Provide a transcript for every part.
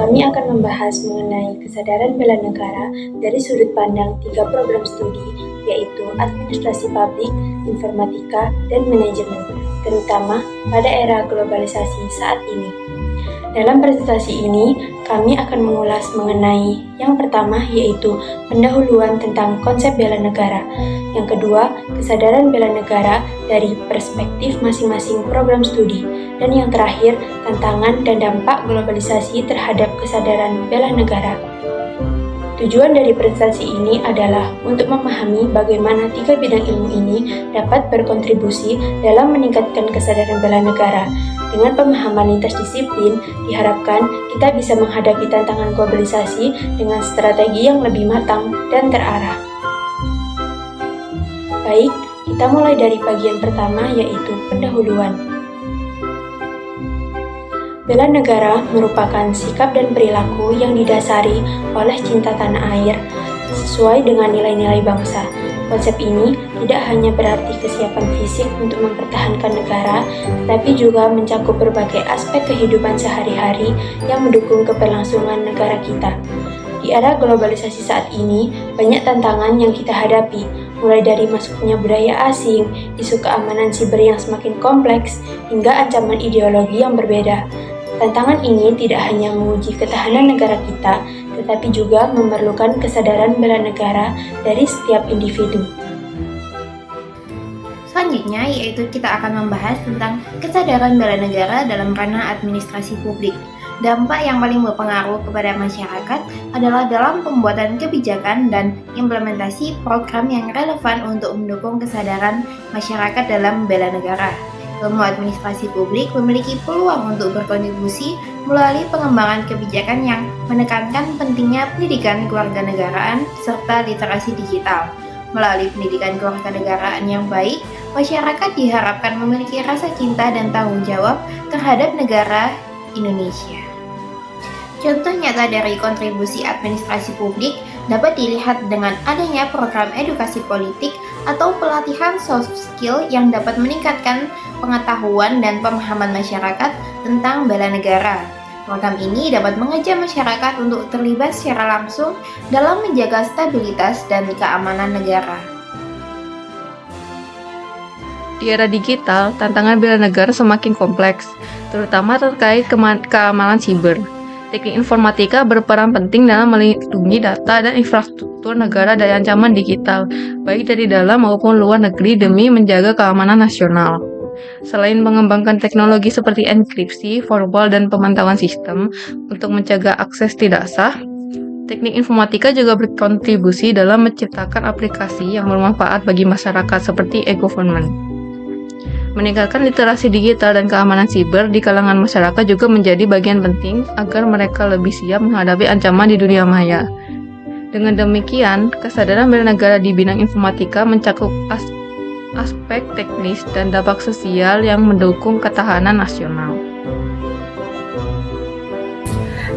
kami akan membahas mengenai kesadaran bela negara dari sudut pandang 3 program studi, yaitu administrasi publik, informatika, dan manajemen, terutama pada era globalisasi saat ini. Dalam presentasi ini, kami akan mengulas mengenai yang pertama yaitu pendahuluan tentang konsep bela negara, yang kedua kesadaran bela negara dari perspektif masing-masing program studi, dan yang terakhir tantangan dan dampak globalisasi terhadap kesadaran bela negara. Tujuan dari presentasi ini adalah untuk memahami bagaimana 3 bidang ilmu ini dapat berkontribusi dalam meningkatkan kesadaran bela negara. Dengan pemahaman lintas disiplin, diharapkan kita bisa menghadapi tantangan globalisasi dengan strategi yang lebih matang dan terarah. Baik, kita mulai dari bagian pertama yaitu pendahuluan. Bela negara merupakan sikap dan perilaku yang didasari oleh cinta tanah air sesuai dengan nilai-nilai bangsa. Konsep ini tidak hanya berarti kesiapan fisik untuk mempertahankan negara, tetapi juga mencakup berbagai aspek kehidupan sehari-hari yang mendukung keberlangsungan negara kita. Di era globalisasi saat ini, banyak tantangan yang kita hadapi, mulai dari masuknya budaya asing, isu keamanan siber yang semakin kompleks, hingga ancaman ideologi yang berbeda. Tantangan ini tidak hanya menguji ketahanan negara kita, tetapi juga memerlukan kesadaran bela negara dari setiap individu. Selanjutnya yaitu kita akan membahas tentang kesadaran bela negara dalam ranah administrasi publik. Dampak yang paling berpengaruh kepada masyarakat adalah dalam pembuatan kebijakan dan implementasi program yang relevan untuk mendukung kesadaran masyarakat dalam bela negara. Ilmu administrasi publik memiliki peluang untuk berkontribusi melalui pengembangan kebijakan yang menekankan pentingnya pendidikan kewarganegaraan serta literasi digital. Melalui pendidikan kewarganegaraan yang baik, masyarakat diharapkan memiliki rasa cinta dan tanggung jawab terhadap negara Indonesia. Contoh nyata dari kontribusi administrasi publik dapat dilihat dengan adanya program edukasi politik atau pelatihan soft skill yang dapat meningkatkan pengetahuan dan pemahaman masyarakat tentang bela negara. Program ini dapat mengajak masyarakat untuk terlibat secara langsung dalam menjaga stabilitas dan keamanan negara. Di era digital, tantangan bela negara semakin kompleks, terutama terkait keamanan siber. Teknik informatika berperan penting dalam melindungi data dan infrastruktur negara dari ancaman digital, baik dari dalam maupun luar negeri demi menjaga keamanan nasional. Selain mengembangkan teknologi seperti enkripsi, firewall, dan pemantauan sistem untuk mencegah akses tidak sah, teknik informatika juga berkontribusi dalam menciptakan aplikasi yang bermanfaat bagi masyarakat seperti e-government. Meningkatkan literasi digital dan keamanan siber di kalangan masyarakat juga menjadi bagian penting agar mereka lebih siap menghadapi ancaman di dunia maya. Dengan demikian, kesadaran bela negara di bidang informatika mencakup aspek teknis dan dampak sosial yang mendukung ketahanan nasional.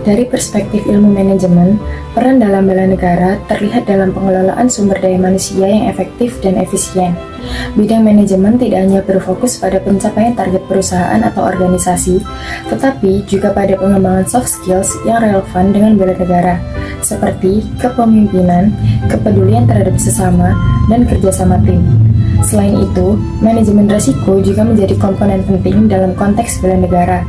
Dari perspektif ilmu manajemen, peran dalam bela negara terlihat dalam pengelolaan sumber daya manusia yang efektif dan efisien. Bidang manajemen tidak hanya berfokus pada pencapaian target perusahaan atau organisasi, tetapi juga pada pengembangan soft skills yang relevan dengan bela negara, seperti kepemimpinan, kepedulian terhadap sesama, dan kerjasama tim. Selain itu, manajemen risiko juga menjadi komponen penting dalam konteks bela negara.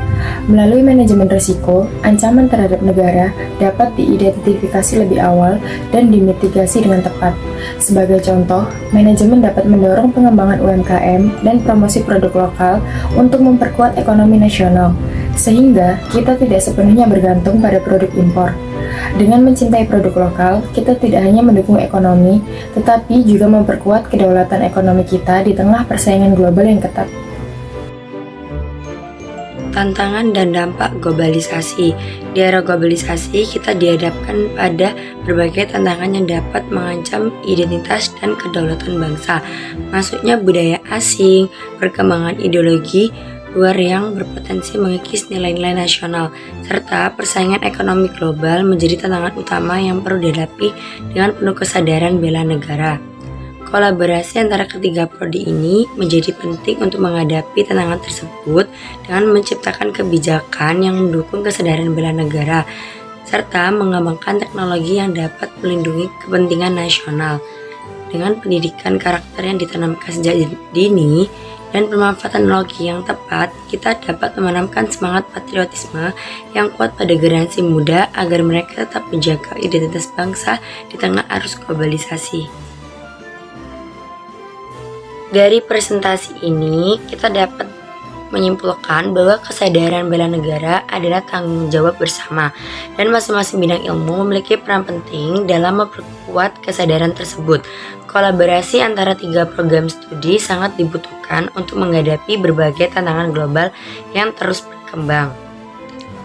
Melalui manajemen risiko, ancaman terhadap negara dapat diidentifikasi lebih awal dan dimitigasi dengan tepat. Sebagai contoh, manajemen dapat mendorong pengembangan UMKM dan promosi produk lokal untuk memperkuat ekonomi nasional, sehingga kita tidak sepenuhnya bergantung pada produk impor. Dengan mencintai produk lokal, kita tidak hanya mendukung ekonomi, tetapi juga memperkuat kedaulatan ekonomi kita di tengah persaingan global yang ketat. Tantangan dan dampak globalisasi. Di era globalisasi, kita dihadapkan pada berbagai tantangan yang dapat mengancam identitas dan kedaulatan bangsa. Masuknya budaya asing, perkembangan ideologi luar yang berpotensi mengikis nilai-nilai nasional, serta persaingan ekonomi global menjadi tantangan utama yang perlu dihadapi dengan penuh kesadaran bela negara. Kolaborasi antara ketiga prodi ini menjadi penting untuk menghadapi tantangan tersebut dengan menciptakan kebijakan yang mendukung kesadaran bela negara. serta mengembangkan teknologi yang dapat melindungi kepentingan nasional. Dengan pendidikan karakter yang ditanamkan sejak dini dan pemanfaatan teknologi yang tepat, kita dapat menanamkan semangat patriotisme yang kuat pada generasi muda agar mereka tetap menjaga identitas bangsa di tengah arus globalisasi. Dari presentasi ini, kita dapat menyimpulkan bahwa kesadaran bela negara adalah tanggung jawab bersama, dan masing-masing bidang ilmu memiliki peran penting dalam memperkuat kesadaran tersebut. Kolaborasi antara 3 program studi sangat dibutuhkan untuk menghadapi berbagai tantangan global yang terus berkembang.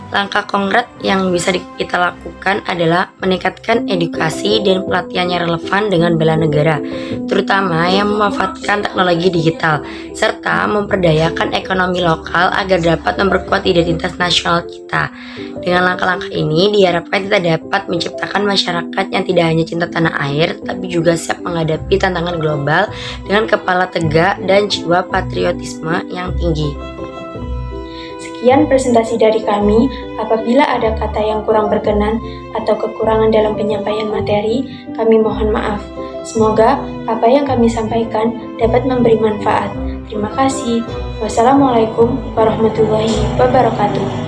Langkah konkret yang bisa kita lakukan adalah meningkatkan edukasi dan pelatihan yang relevan dengan bela negara, terutama yang memanfaatkan teknologi digital, serta memperdayakan ekonomi lokal agar dapat memperkuat identitas nasional kita. Dengan langkah-langkah ini diharapkan kita dapat menciptakan masyarakat yang tidak hanya cinta tanah air, tapi juga siap menghadapi tantangan global dengan kepala tegak dan jiwa patriotisme yang tinggi. Sekian presentasi dari kami. Apabila ada kata yang kurang berkenan atau kekurangan dalam penyampaian materi, kami mohon maaf. Semoga apa yang kami sampaikan dapat memberi manfaat. Terima kasih. Wassalamualaikum warahmatullahi wabarakatuh.